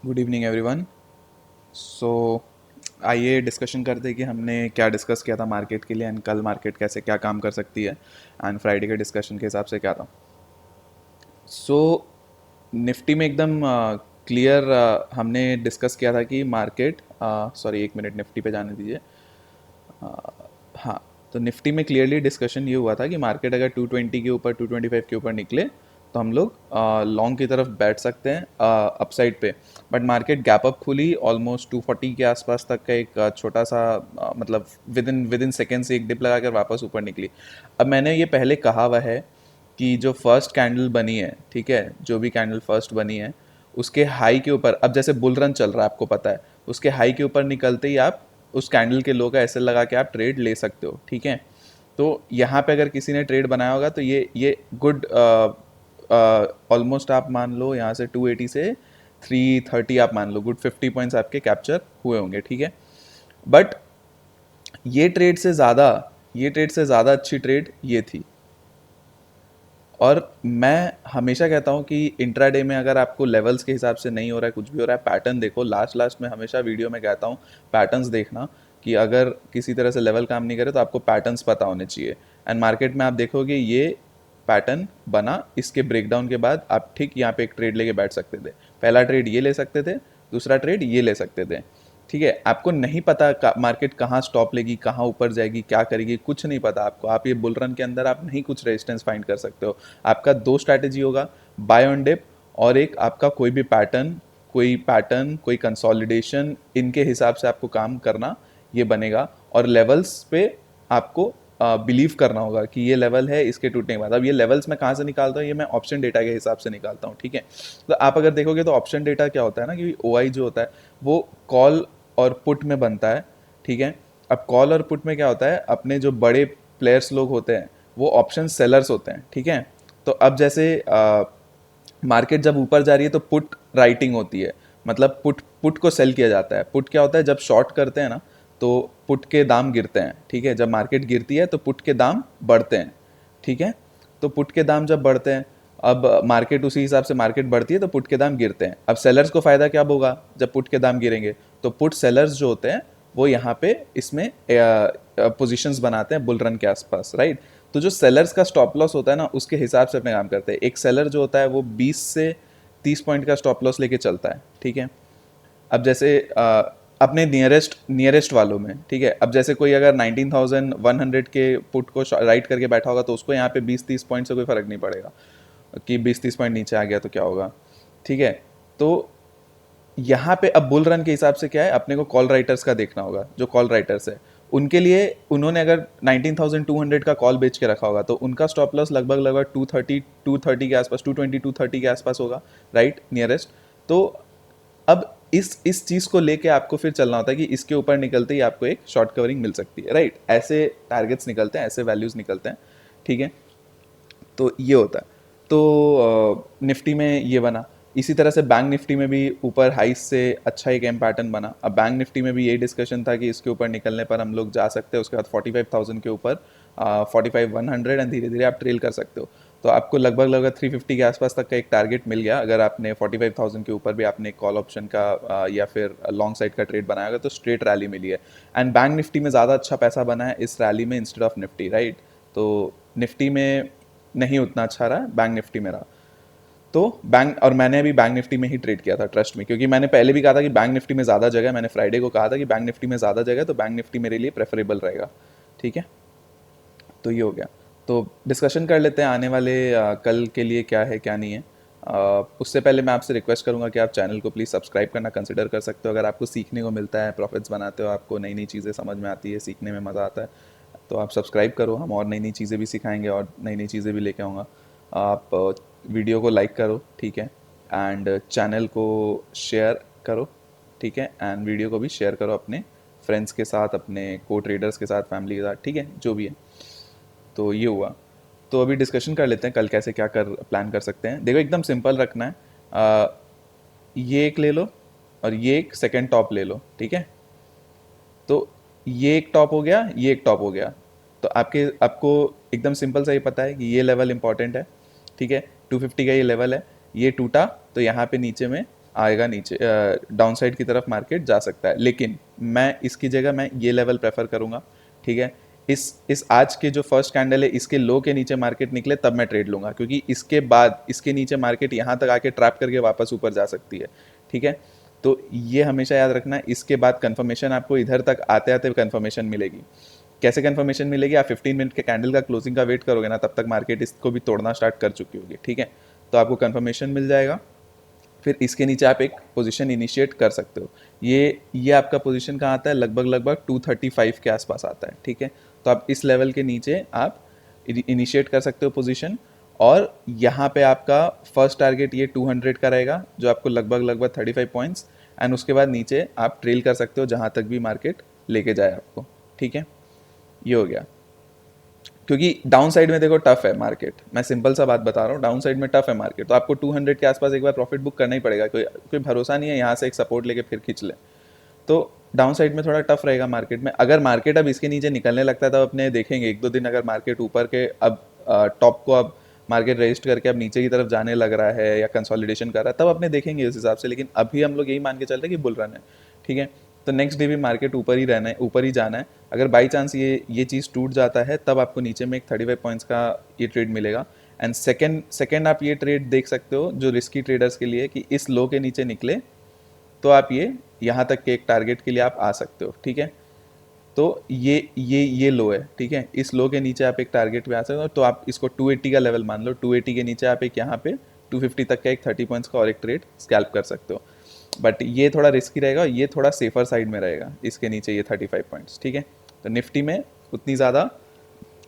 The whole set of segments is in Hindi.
Good evening everyone. सो आइए डिस्कशन करते हैं कि हमने क्या डिस्कस किया था मार्केट के लिए एंड कल मार्केट कैसे क्या काम कर सकती है एंड फ्राइडे के डिस्कशन के हिसाब से क्या था। सो निफ्टी में एकदम क्लियर हमने डिस्कस किया था कि मार्केट सॉरी एक मिनट निफ्टी पे जाने दीजिए। हाँ, तो निफ्टी में क्लियरली डिस्कशन ये हुआ था कि मार्केट अगर 220 के ऊपर 225 के ऊपर निकले तो हम लोग लॉन्ग की तरफ बैठ सकते हैं अपसाइड पे। बट मार्केट गैप अप खुली ऑलमोस्ट 240 के आसपास तक का एक छोटा सा मतलब विद इन सेकेंड से एक डिप लगा कर वापस ऊपर निकली। अब मैंने ये पहले कहा हुआ है कि जो फर्स्ट कैंडल बनी है, ठीक है, जो भी कैंडल फर्स्ट बनी है उसके हाई के ऊपर, अब जैसे बुल रन चल रहा है आपको पता है, उसके हाई के ऊपर निकलते ही आप उस कैंडल के लो का ऐसे लगा के आप ट्रेड ले सकते हो, ठीक है। तो यहाँ पे अगर किसी ने ट्रेड बनाया होगा तो ये गुड ऑलमोस्ट आप मान लो यहाँ से 280 से 330 आप मान लो गुड 50 पॉइंट्स आपके कैप्चर हुए होंगे, ठीक है। बट ये ट्रेड से ज़्यादा ये ट्रेड से ज़्यादा अच्छी ट्रेड ये थी। और मैं हमेशा कहता हूँ कि इंट्राडे में अगर आपको लेवल्स के हिसाब से नहीं हो रहा है, कुछ भी हो रहा है, पैटर्न देखो। लास्ट लास्ट में हमेशा वीडियो में कहता हूँ पैटर्न्स देखना, कि अगर किसी तरह से लेवल काम नहीं करे तो आपको पैटर्न्स पता होने चाहिए। एंड मार्केट में आप देखोगे ये पैटर्न बना, इसके ब्रेकडाउन के बाद आप ठीक यहाँ पे एक ट्रेड लेके बैठ सकते थे। पहला ट्रेड ये ले सकते थे, दूसरा ट्रेड ये ले सकते थे, ठीक है। आपको नहीं पता मार्केट कहाँ स्टॉप लेगी, कहाँ ऊपर जाएगी, क्या करेगी, कुछ नहीं पता आपको। आप ये बुल रन के अंदर आप नहीं कुछ रेजिस्टेंस फाइंड कर सकते हो। आपका दो स्ट्रैटेजी होगा, बाय ऑन डिप और एक आपका कोई भी पैटर्न कोई कंसोलिडेशन, इनके हिसाब से आपको काम करना ये बनेगा। और लेवल्स पे आपको बिलीव करना होगा कि ये लेवल है, इसके टूटने के बाद। अब ये लेवल्स मैं कहाँ से निकालता हूँ, ये मैं ऑप्शन डेटा के हिसाब से निकालता हूँ, ठीक है। तो आप अगर देखोगे तो ऑप्शन डेटा क्या होता है ना, कि ओ जो होता है वो कॉल और पुट में बनता है, ठीक है। अब कॉल और पुट में क्या होता है, अपने जो बड़े प्लेयर्स लोग होते हैं वो ऑप्शन सेलर्स होते हैं, ठीक है। तो अब जैसे मार्केट जब ऊपर जा रही है तो पुट राइटिंग होती है, मतलब पुट पुट को सेल किया जाता है। पुट क्या होता है, जब शॉर्ट करते हैं ना तो पुट के दाम गिरते हैं, ठीक है। जब मार्केट गिरती है तो पुट के दाम बढ़ते हैं, ठीक है। तो पुट के दाम जब बढ़ते हैं, अब मार्केट उसी हिसाब से मार्केट बढ़ती है तो पुट के दाम गिरते हैं। अब सेलर्स को फायदा क्या होगा, जब पुट के दाम गिरेंगे तो पुट सेलर्स जो होते हैं वो यहाँ पे इसमें पोजीशंस बनाते हैं बुल रन के आसपास, राइट। तो जो सेलर्स का स्टॉप लॉस होता है ना उसके हिसाब से अपने काम करते हैं। एक सेलर जो होता है वो 20 से 30 पॉइंट का स्टॉप लॉस लेके चलता है, ठीक है। अब जैसे अपने नियरेस्ट वालों में, ठीक है। अब जैसे कोई अगर 19,100 के पुट को राइट करके बैठा होगा तो उसको यहाँ पे 20-30 पॉइंट से कोई फर्क नहीं पड़ेगा कि 20-30 पॉइंट नीचे आ गया तो क्या होगा, ठीक है। तो यहाँ पे अब बुल रन के हिसाब से क्या है, अपने को कॉल राइटर्स का देखना होगा। जो कॉल राइटर्स है उनके लिए, उन्होंने अगर 19,200 का कॉल बेच के रखा होगा तो उनका स्टॉप लॉस लगभग लगभग 230 के आसपास, 220-230 के आसपास होगा, राइट, नियरेस्ट। तो अब इस चीज़ को लेके आपको फिर चलना होता है कि इसके ऊपर निकलते ही आपको एक शॉर्ट कवरिंग मिल सकती है, राइट। ऐसे टारगेट्स निकलते हैं, ऐसे वैल्यूज़ निकलते हैं, ठीक है। तो ये होता है। तो निफ्टी में ये बना। इसी तरह से बैंक निफ्टी में भी ऊपर हाइस से अच्छा एक एम पैटर्न बना। अब बैंक निफ्टी में भी यही डिस्कशन था कि इसके ऊपर निकलने पर हम लोग जा सकते हैं, उसके बाद 45,000 के ऊपर 45,100 एंड धीरे धीरे आप ट्रेल कर सकते हो। तो आपको लगभग लगभग 350 के आसपास तक का एक टारगेट मिल गया। अगर आपने 45,000 के ऊपर भी आपने कॉल ऑप्शन का या फिर लॉन्ग साइड का ट्रेड बनाया होगा तो स्ट्रेट रैली मिली है। एंड बैंक निफ्टी में ज़्यादा अच्छा पैसा बना है इस रैली में इंस्टेड ऑफ निफ्टी, राइट। तो निफ्टी में नहीं उतना अच्छा रहा, बैंक निफ्टी में रहा। तो बैंक, और मैंने अभी बैंक निफ्टी में ही ट्रेड किया था, ट्रस्ट में, क्योंकि मैंने पहले भी कहा था कि बैंक निफ्टी में ज़्यादा जगह है। मैंने फ्राइडे को कहा था कि बैंक निफ्टी में ज़्यादा जगह है तो बैंक निफ्टी मेरे लिए प्रेफरेबल रहेगा, ठीक है। तो ये हो गया। तो डिस्कशन कर लेते हैं आने वाले कल के लिए क्या है क्या नहीं है। उससे पहले मैं आपसे रिक्वेस्ट करूंगा कि आप चैनल को प्लीज़ सब्सक्राइब करना कंसिडर कर सकते हो। अगर आपको सीखने को मिलता है, प्रॉफिट्स बनाते हो, आपको नई नई चीज़ें समझ में आती है, सीखने में मज़ा आता है, तो आप सब्सक्राइब करो। हम और नई नई चीज़ें भी सिखाएंगे और नई नई चीज़ें भी लेके आऊँगा। आप वीडियो को लाइक करो, ठीक है, एंड चैनल को शेयर करो, ठीक है, एंड वीडियो को भी शेयर करो अपने फ्रेंड्स के साथ, अपने को ट्रेडर्स के साथ, फैमिली के साथ, ठीक है, जो भी है। तो ये हुआ। तो अभी डिस्कशन कर लेते हैं कल कैसे क्या कर प्लान कर सकते हैं। देखो एकदम सिंपल रखना है। ये एक ले लो और ये एक सेकंड टॉप ले लो, ठीक है। तो ये एक टॉप हो गया, ये एक टॉप हो गया। तो आपको एकदम सिंपल सा ही पता है कि ये लेवल इंपॉर्टेंट है, ठीक है। 250 का ये लेवल है, ये टूटा तो यहाँ पे नीचे में आएगा नीचे, डाउन साइड की तरफ मार्केट जा सकता है, लेकिन मैं इसकी जगह मैं ये लेवल प्रेफर करूँगा, ठीक है। इस आज के जो फर्स्ट कैंडल है इसके लो के नीचे मार्केट निकले तब मैं ट्रेड लूँगा, क्योंकि इसके बाद इसके नीचे मार्केट यहाँ तक आके ट्रैप करके वापस ऊपर जा सकती है, ठीक है। तो ये हमेशा याद रखना, इसके बाद कंफर्मेशन आपको इधर तक आते आते कंफर्मेशन मिलेगी। कैसे कंफर्मेशन मिलेगी? आप 15 मिनट के कैंडल का क्लोजिंग का वेट करोगे ना, तब तक मार्केट इसको भी तोड़ना स्टार्ट कर चुकी होगी, ठीक है। तो आपको कंफर्मेशन मिल जाएगा, फिर इसके नीचे आप एक पोजीशन इनिशिएट कर सकते हो। ये आपका पोजीशन कहाँ आता है? लगभग लगभग 235 के आसपास आता है, ठीक है। तो आप इस लेवल के नीचे आप इनिशिएट कर सकते हो पोजीशन, और यहाँ पे आपका फर्स्ट टारगेट ये 200 का रहेगा, जो आपको लगभग लगभग 35 पॉइंट्स, एंड उसके बाद नीचे आप ट्रेल कर सकते हो जहाँ तक भी मार्केट लेके जाए आपको, ठीक है। ये हो गया, क्योंकि डाउन साइड में देखो टफ है मार्केट, मैं सिंपल सा बात बता रहा हूँ, डाउन साइड में टफ है मार्केट, तो आपको 200 के आसपास एक बार प्रॉफिट बुक करना ही पड़ेगा, कोई भरोसा नहीं है यहाँ से एक सपोर्ट लेके फिर खींच ले। तो डाउन साइड में थोड़ा टफ रहेगा मार्केट में। अगर मार्केट अब इसके नीचे निकलने लगता है तब अपने देखेंगे 1-2 दिन, अगर मार्केट ऊपर के अब टॉप को अब मार्केट रजिस्ट करके अब नीचे की तरफ जाने लग रहा है या कंसोलिडेशन कर रहा है, तब अपने देखेंगे उस हिसाब से, लेकिन अभी हम लोग यही मान के चल रहे हैं कि बुल रन है, ठीक है। तो नेक्स्ट डे भी मार्केट ऊपर ही रहना है, ऊपर ही जाना है। अगर बाई चांस ये चीज़ टूट जाता है तब आपको नीचे में एक 35 पॉइंट्स का ये ट्रेड मिलेगा। एंड सेकेंड आप ये ट्रेड देख सकते हो जो रिस्की ट्रेडर्स के लिए, कि इस लो के नीचे निकले तो आप ये यहाँ तक के एक टारगेट के लिए आप आ सकते हो, ठीक है। तो ये लो है, ठीक है। इस लो के नीचे आप एक टारगेट पे आ सकते हो, तो आप इसको 280 का लेवल मान लो, 280 के नीचे आप एक यहाँ पे 250 तक का एक 30 पॉइंट्स का और एक ट्रेड स्कैल्प कर सकते हो। बट ये थोड़ा रिस्की रहेगा, ये थोड़ा सेफर साइड में रहेगा, इसके नीचे ये 35 पॉइंट्स, ठीक है। तो निफ्टी में उतनी ज़्यादा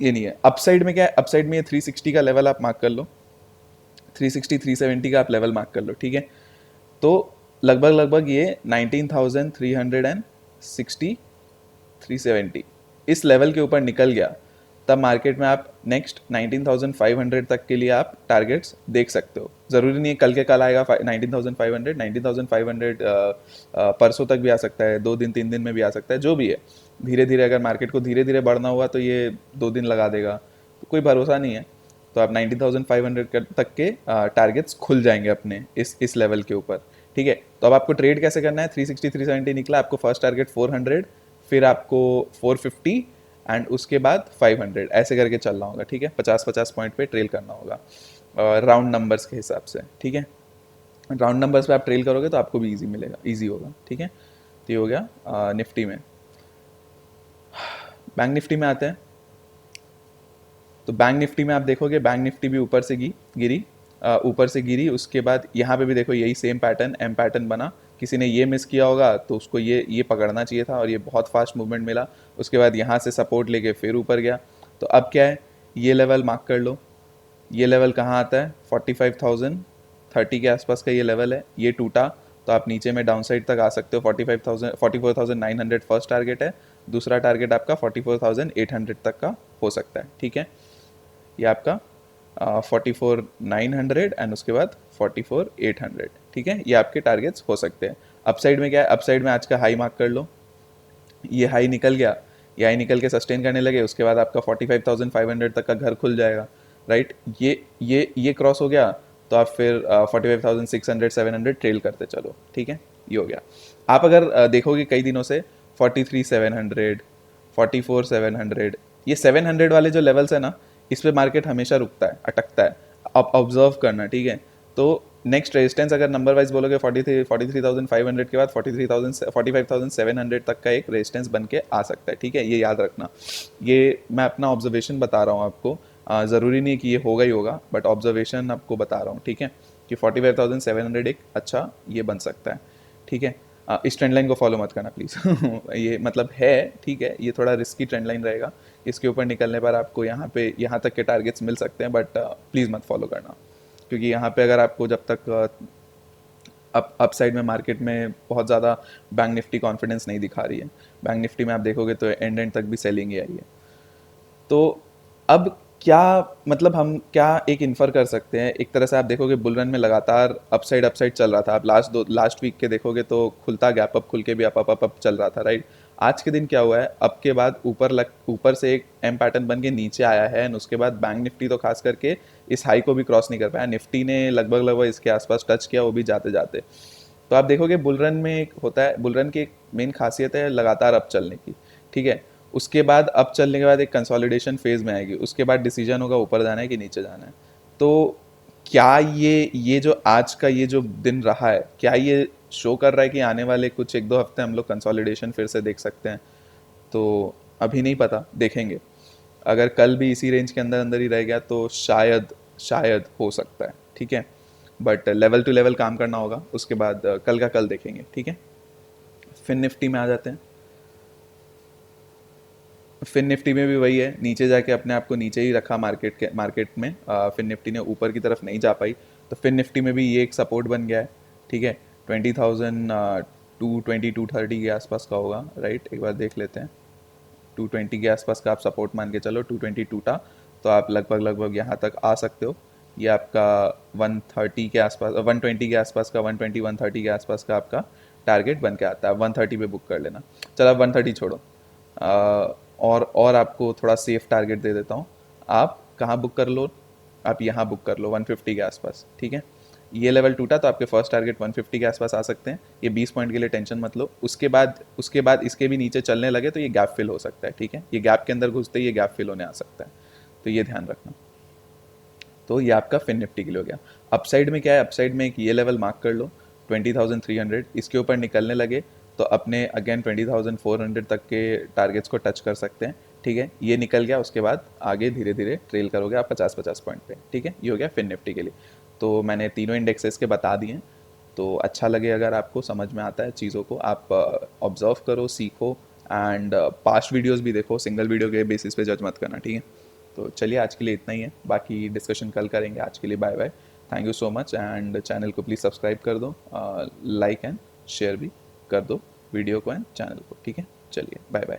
ये नहीं है। अपसाइड में क्या है? अपसाइड में ये 360 का लेवल आप मार्क कर लो, 360 370 का आप लेवल मार्क कर लो, ठीक है। तो लगभग लगभग ये 19,360 370 इस लेवल के ऊपर निकल गया, तब मार्केट में आप नेक्स्ट 19,500 तक के लिए आप टारगेट्स देख सकते हो। ज़रूरी नहीं है कल के कल आएगा 19,500 परसों तक भी आ सकता है, 2 दिन 3 दिन में भी आ सकता है, जो भी है। धीरे धीरे अगर मार्केट को धीरे धीरे बढ़ना हुआ तो ये 2 दिन लगा देगा, तो कोई भरोसा नहीं है। तो आप 19,500 तक के टारगेट्स खुल जाएंगे अपने इस लेवल के ऊपर, ठीक है। तो अब आपको ट्रेड कैसे करना है? 360 370 निकला, आपको फर्स्ट टारगेट 400, फिर आपको 450 एंड उसके बाद 500, ऐसे करके चलना होगा, ठीक है। 50-50 पॉइंट पे ट्रेल करना होगा राउंड नंबर्स के हिसाब से, ठीक है। राउंड नंबर्स पे आप ट्रेल करोगे तो आपको भी इजी मिलेगा, इजी होगा, ठीक है। तो ये हो गया निफ्टी में। बैंक निफ्टी में आते हैं। तो बैंक निफ्टी में आप देखोगे, बैंक निफ्टी भी ऊपर से गिरी, उसके बाद यहाँ पे भी देखो यही सेम पैटर्न, एम पैटर्न बना। किसी ने ये मिस किया होगा तो उसको ये पकड़ना चाहिए था, और ये बहुत फास्ट मूवमेंट मिला। उसके बाद यहाँ से सपोर्ट लेके फिर ऊपर गया। तो अब क्या है? ये लेवल मार्क कर लो। ये लेवल कहाँ आता है? 45,030 के आसपास का ये लेवल है। ये टूटा तो आप नीचे में डाउन साइड तक आ सकते हो। 44,900 फर्स्ट टारगेट है, दूसरा टारगेट आपका 44,800 तक का हो सकता है, ठीक है। ये आपका 44,900 एंड उसके बाद 44,800, ठीक है। ये आपके टारगेट्स हो सकते हैं। अपसाइड में क्या है? अपसाइड में आज का हाई मार्क कर लो। ये हाई निकल गया, ये हाई निकल के सस्टेन करने लगे, उसके बाद आपका 45,500 तक का घर खुल जाएगा, राइट। ये क्रॉस हो गया तो आप फिर 45,600 700 ट्रेल करते चलो, ठीक है। ये हो गया। आप अगर देखोगे कई दिनों से 43,700 44,700, ये 700 वाले जो लेवल्स है ना, इस पे मार्केट हमेशा रुकता है, अटकता है। आप ऑब्जर्व करना, ठीक है। तो नेक्स्ट रेजिस्टेंस अगर नंबर वाइज बोलोगे 43,500 के बाद 45,700 तक का एक रेजिस्टेंस बन के आ सकता है, ठीक है। ये याद रखना, ये मैं अपना ऑब्जर्वेशन बता रहा हूँ आपको, ज़रूरी नहीं कि ये होगा ही होगा, बट ऑब्जर्वेशन आपको बता रहा हूँ, ठीक है, कि 45,700 एक अच्छा ये बन सकता है, ठीक है। इस ट्रेंड लाइन को फॉलो मत करना प्लीज़ ये मतलब है, ठीक है, ये थोड़ा रिस्की ट्रेंड लाइन रहेगा। इसके ऊपर निकलने पर आपको यहाँ तक के टारगेट्स मिल सकते हैं, बट प्लीज़ मत फॉलो करना, क्योंकि यहाँ पे अगर आपको जब तक अप साइड में मार्केट में बहुत ज़्यादा बैंक निफ्टी कॉन्फिडेंस नहीं दिखा रही है। बैंक निफ्टी में आप देखोगे तो एंड तक भी सेलिंग ही आई है। तो अब क्या मतलब हम क्या एक इन्फर कर सकते हैं? एक तरह से आप देखोगे बुल रन में लगातार अपसाइड चल रहा था। आप लास्ट वीक के देखोगे तो खुलता गैप अप खुल के भी अप चल रहा था, राइट। आज के दिन क्या हुआ है? अप के बाद ऊपर से एक एम पैटर्न बन के नीचे आया है, और उसके बाद बैंक निफ्टी तो खास करके इस हाई को भी क्रॉस नहीं कर पाया। निफ्टी ने लगभग इसके आसपास टच किया, वो भी जाते जाते। तो आप देखोगे बुल रन में एक होता है, बुल रन की एक मेन खासियत है लगातार अप चलने की, ठीक है। उसके बाद अप चलने के बाद एक कंसोलिडेशन फेज में आएगी, उसके बाद डिसीजन होगा ऊपर जाना है कि नीचे जाना है। तो क्या ये जो आज का ये जो दिन रहा है, क्या ये शो कर रहा है कि आने वाले कुछ 1-2 हफ्ते हम लोग कंसोलिडेशन फिर से देख सकते हैं? तो अभी नहीं पता, देखेंगे। अगर कल भी इसी रेंज के अंदर अंदर ही रह गया तो शायद हो सकता है, ठीक है। बट लेवल टू लेवल काम करना होगा, उसके बाद कल का कल देखेंगे, ठीक है। फिन निफ्टी में आ जाते हैं। फिन निफ्टी में भी वही है, नीचे जाके अपने आप को नीचे ही रखा मार्केट में। फिन निफ्टी ने ऊपर की तरफ नहीं जा पाई, तो फिन निफ्टी में भी ये एक सपोर्ट बन गया है, ठीक है। 20,220-230 के आसपास का होगा, राइट। एक बार देख लेते हैं। 220 के आसपास का आप सपोर्ट मान के चलो, 220 टूटा तो आप लगभग लगभग यहाँ तक आ सकते हो। ये आपका 130 के आसपास, 120 के आसपास का, 120 130 के आसपास का आपका टारगेट बन के आता है। 130 पे बुक कर लेना। चलो, अब 130 छोड़ो। और आपको थोड़ा सेफ टारगेट दे देता हूँ। आप कहाँ बुक कर लो? आप यहाँ बुक कर लो 150 के आसपास, ठीक है। ये लेवल टूटा तो आपके फर्स्ट टारगेट 150 के आसपास आ सकते हैं। ये 20 पॉइंट के लिए टेंशन मत लो। उसके बाद इसके भी नीचे चलने लगे तो ये गैप फिल हो सकता है, ठीक है। ये गैप के अंदर घुसते ही ये गैप फिल होने आ सकता है, तो ये ध्यान रखना। तो ये आपका फिन निफ्टी के लिए हो गया। अपसाइड में क्या है? अपसाइड में एक ये लेवल मार्क कर लो 20,300, इसके ऊपर निकलने लगे तो अपने अगेन 20,400 तक के टारगेट्स को टच कर सकते हैं, ठीक है। ये निकल गया, उसके बाद आगे धीरे धीरे ट्रेल करोगे आप 50-50 पॉइंट पे, ठीक है। ये हो गया फिन निफ्टी के लिए। तो मैंने तीनों इंडेक्सेस के बता दिए हैं। तो अच्छा लगे अगर आपको समझ में आता है चीज़ों को, आप ऑब्जर्व करो, सीखो, एंड पास्ट वीडियोस भी देखो। सिंगल वीडियो के बेसिस पे जज मत करना, ठीक है। तो चलिए, आज के लिए इतना ही है, बाकी डिस्कशन कल करेंगे। आज के लिए bye bye, thank you so much. And channel को प्लीज़ सब्सक्राइब कर दो, लाइक एंड शेयर भी कर दो वीडियो को एंड चैनल को, ठीक है। चलिए, बाय बाय।